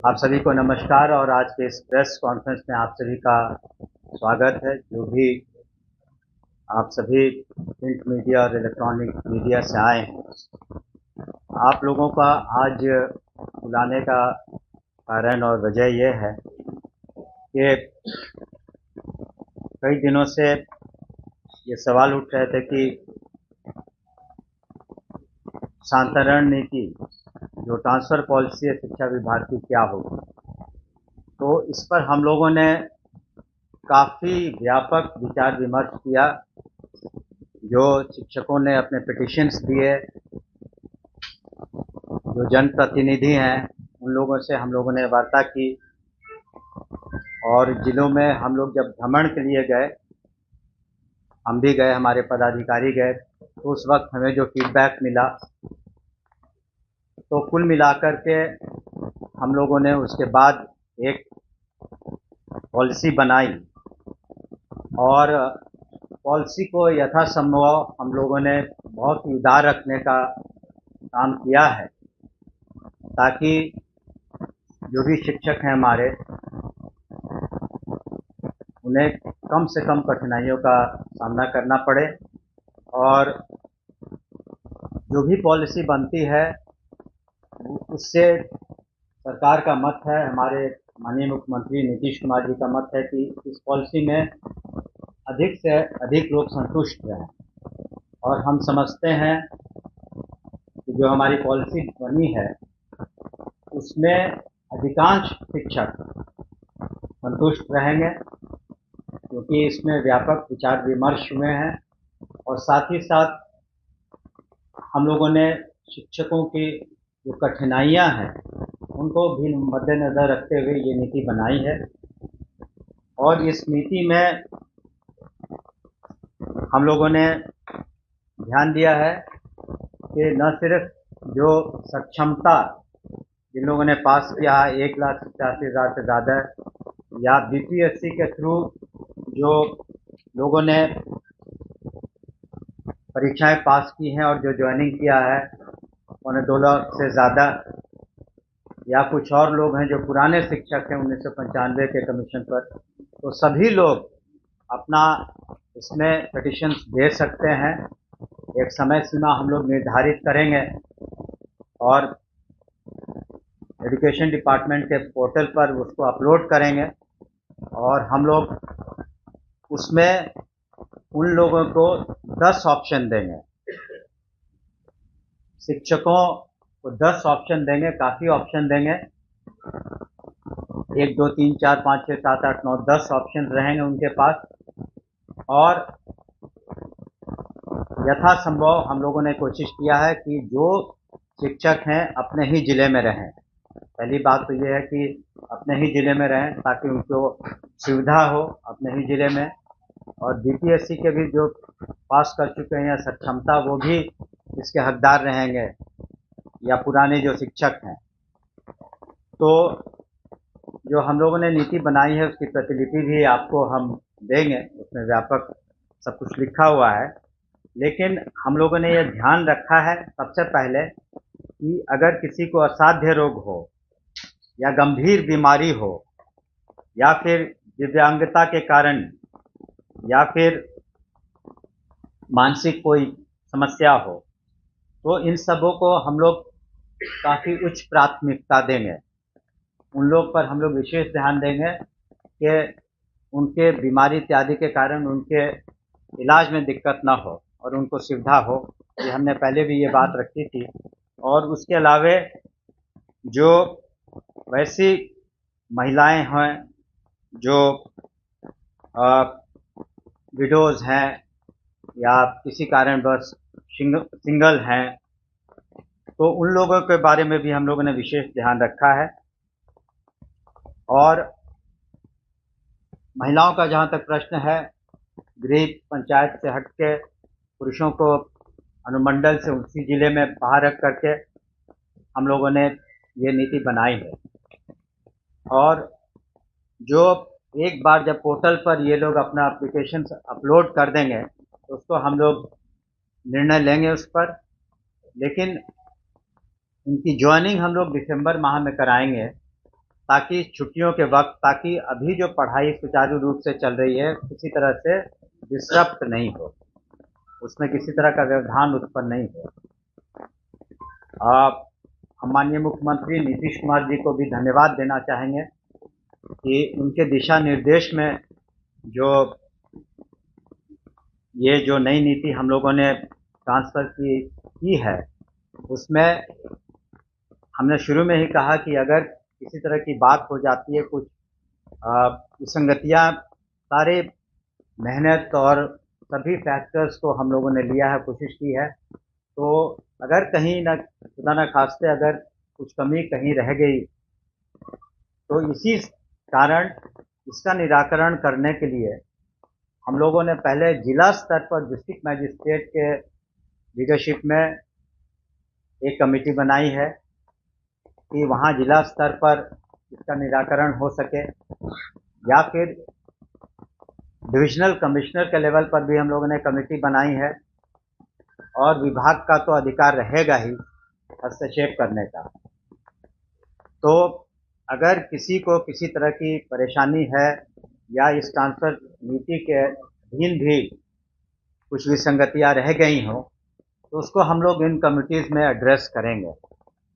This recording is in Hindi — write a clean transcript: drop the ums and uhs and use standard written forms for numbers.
आप सभी को नमस्कार और आज के इस प्रेस कॉन्फ्रेंस में आप सभी का स्वागत है। जो भी आप सभी प्रिंट मीडिया और इलेक्ट्रॉनिक मीडिया से आए हैं, आप लोगों का आज बुलाने का कारण और वजह यह है कि कई दिनों से ये सवाल उठ रहे थे कि शांतरण नीति जो ट्रांसफ़र पॉलिसी है शिक्षा विभाग की क्या होगी। तो इस पर हम लोगों ने काफ़ी व्यापक विचार विमर्श किया। जो शिक्षकों ने अपने पिटिशन्स दिए, जो जनप्रतिनिधि हैं, उन लोगों से हम लोगों ने वार्ता की और जिलों में हम लोग जब भ्रमण के लिए गए, हम भी गए, हमारे पदाधिकारी गए, तो उस वक्त हमें जो फीडबैक मिला, तो कुल मिलाकर के हम लोगों ने उसके बाद एक पॉलिसी बनाई और पॉलिसी को यथासंभव हम लोगों ने बहुत ही उदार रखने का काम किया है, ताकि जो भी शिक्षक हैं हमारे, उन्हें कम से कम कठिनाइयों का सामना करना पड़े और जो भी पॉलिसी बनती है उससे सरकार का मत है, हमारे माननीय मुख्यमंत्री नीतीश कुमार जी का मत है कि इस पॉलिसी में अधिक से अधिक लोग संतुष्ट रहें। और हम समझते हैं कि जो हमारी पॉलिसी बनी है उसमें अधिकांश शिक्षक संतुष्ट रहेंगे, क्योंकि इसमें व्यापक विचार विमर्श हुए हैं और साथ ही साथ हम लोगों ने शिक्षकों की जो कठिनाइयां हैं उनको भी मद्देनज़र रखते हुए ये नीति बनाई है। और इस नीति में हम लोगों ने ध्यान दिया है कि न सिर्फ जो सक्षमता जिन लोगों ने पास किया है 1,85,000 से ज़्यादा, या बीपीएससी के थ्रू जो लोगों ने परीक्षाएं पास की हैं और जो ज्वाइनिंग किया है उन्हें 2 लाख से ज़्यादा, या कुछ और लोग हैं जो पुराने शिक्षक हैं 1995 के कमीशन पर, तो सभी लोग अपना इसमें पिटिशन्स दे सकते हैं। एक समय सीमा हम लोग निर्धारित करेंगे और एजुकेशन डिपार्टमेंट के पोर्टल पर उसको अपलोड करेंगे और हम लोग उसमें उन लोगों को 10 ऑप्शन देंगे, शिक्षकों को 10 ऑप्शन देंगे, काफ़ी ऑप्शन देंगे। 1, 2, 3, 4, 5, 6, 7, 8, 9, 10 ऑप्शन रहेंगे उनके पास और यथासंभव हम लोगों ने कोशिश किया है कि जो शिक्षक हैं अपने ही ज़िले में रहें। पहली बात तो ये है कि अपने ही ज़िले में रहें ताकि उनको सुविधा हो अपने ही ज़िले में, और बीपीएससी के भी जो पास कर चुके हैं या सक्षमता, वो भी इसके हकदार रहेंगे, या पुराने जो शिक्षक हैं। तो जो हम लोगों ने नीति बनाई है उसकी प्रतिलिपि भी आपको हम देंगे, उसमें व्यापक सब कुछ लिखा हुआ है। लेकिन हम लोगों ने ये ध्यान रखा है सबसे पहले कि अगर किसी को असाध्य रोग हो या गंभीर बीमारी हो या फिर दिव्यांगता के कारण या फिर मानसिक कोई समस्या हो, तो इन सबों को हम लोग काफ़ी उच्च प्राथमिकता देंगे। उन लोग पर हम लोग विशेष ध्यान देंगे कि उनके बीमारी इत्यादि के कारण उनके इलाज में दिक्कत ना हो और उनको सुविधा हो। ये हमने पहले भी ये बात रखी थी। और उसके अलावे जो वैसी महिलाएं हैं जो विडोज़ हैं या किसी कारणवश सिंगल हैं, तो उन लोगों के बारे में भी हम लोगों ने विशेष ध्यान रखा है। और महिलाओं का जहाँ तक प्रश्न है, गृह पंचायत से हट के पुरुषों को अनुमंडल से उसी ज़िले में बाहर रख करके हम लोगों ने ये नीति बनाई है। और जो एक बार जब पोर्टल पर ये लोग अपना एप्लीकेशन अपलोड कर देंगे तो उसको हम लोग निर्णय लेंगे उस पर। लेकिन उनकी ज्वाइनिंग हम लोग दिसंबर माह में कराएंगे ताकि छुट्टियों के वक्त, ताकि अभी जो पढ़ाई सुचारू रूप से चल रही है किसी तरह से डिस्टर्ब नहीं हो, उसमें किसी तरह का व्यवधान उत्पन्न नहीं हो। हम माननीय मुख्यमंत्री नीतीश कुमार जी को भी धन्यवाद देना चाहेंगे कि उनके दिशा निर्देश में जो ये जो नई नीति हम लोगों ने ट्रांसफ़र की है, उसमें हमने शुरू में ही कहा कि अगर किसी तरह की बात हो जाती है, कुछ विसंगतियाँ, सारे मेहनत और सभी फैक्टर्स को हम लोगों ने लिया है, कोशिश की है, तो अगर कहीं न खुदा न खास्ते अगर कुछ कमी कहीं रह गई, तो इसी कारण इसका निराकरण करने के लिए हम लोगों ने पहले जिला स्तर पर डिस्ट्रिक्ट मजिस्ट्रेट के लीडरशिप में एक कमेटी बनाई है कि वहाँ जिला स्तर पर इसका निराकरण हो सके, या फिर डिविजनल कमिश्नर के लेवल पर भी हम लोगों ने कमेटी बनाई है, और विभाग का तो अधिकार रहेगा ही हस्तक्षेप करने का। तो अगर किसी को किसी तरह की परेशानी है या इस ट्रांसफ़र नीति के अधीन भी कुछ विसंगतियाँ रह गई हों, तो उसको हम लोग इन कमिटीज़ में एड्रेस करेंगे।